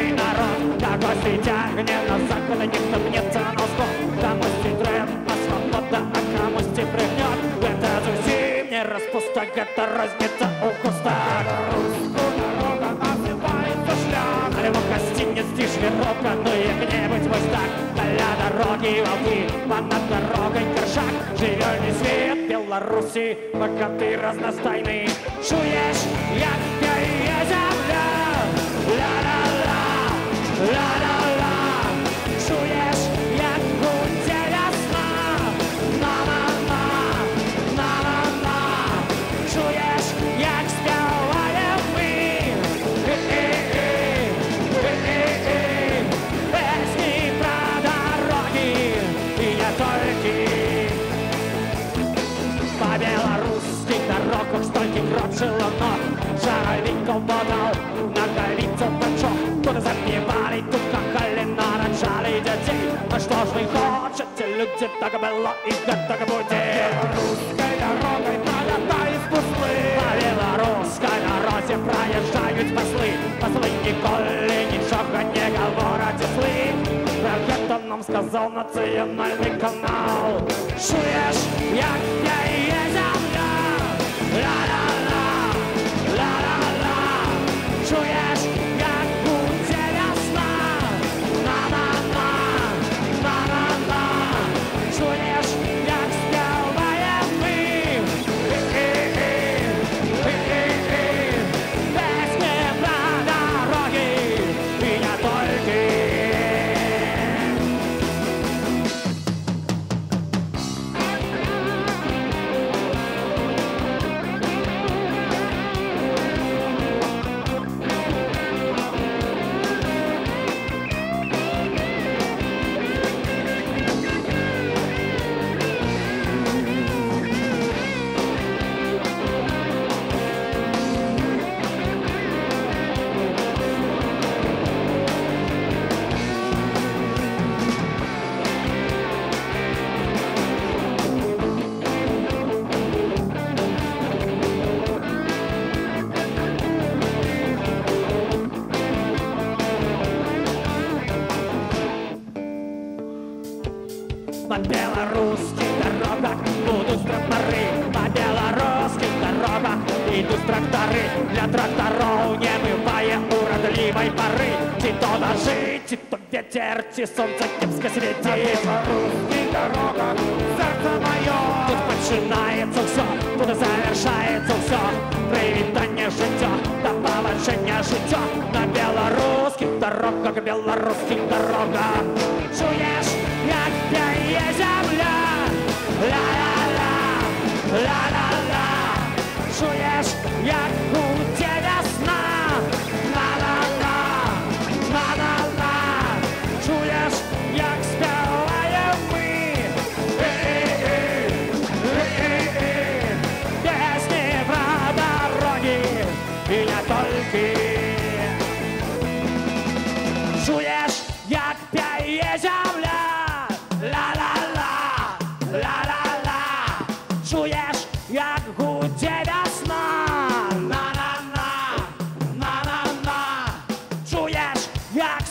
Бідний народ, та гості тягне на заклад, ніхто мнеться на сход. Комусь треба свобода, а комусь пригнет. Это зовсім не распуста, это разница у кустах. Русскую дорогу называется шлях. Але в гостиниц тишь рока, ну и где-нибудь вот так. Для дороги волки, понад дорогой коршак. Живельный свет Беларуси, богатый разностайный. Чуешь, як пяе земля, ля-ля-ля, ля-ля-ля. Чуешь, як гудзе весна, на-на-на, на-на-на. Чуешь, як спеваем мы, песни про дороги и не только. По белорусских дорогах стольких рот шелонок, шаровиков бодал, наговицу пачок. Тут запевали, тут кахали, нарожали детей. А что ж вы хотите, люди, так было и так будет. Белорусской дорогой пролетают послы. По белорусской дороге проезжают послы. Послы николи ничего не говорят и слы. Про это нам сказал национальный канал. Чуешь, як пяе земля, ля-ля-ля, ля-ля-ля. Чуешь, як гудзе весна, на-на-на, на-на-на. Чуешь, як спеваем мы, песни про дороги и не только. По белорусских дорогах будут тракторы. По белорусских дорогах идут тракторы. Для тракторов не бывая уродливой поры. Ти то дождь, ти то ветер, ти солнце кепско светит. На белорусских дорогах сердце мое. Тут начинается все, тут завершается все. Привитание життя, до повышения життя. На белорусских дорогах. Чуешь, як пяе земля, ля-ля-ля, ля-ля-ля. Чуешь, як гудзе весна, на-на-на, на-на-на. Чуешь, як спеваем мы, песни про дороги и не только. Чуешь, як пяе земля, ля-ля-ля, ля-ля-ля. Чуешь, як гудзе весна, на-на-на, на-на-на. Чуешь, як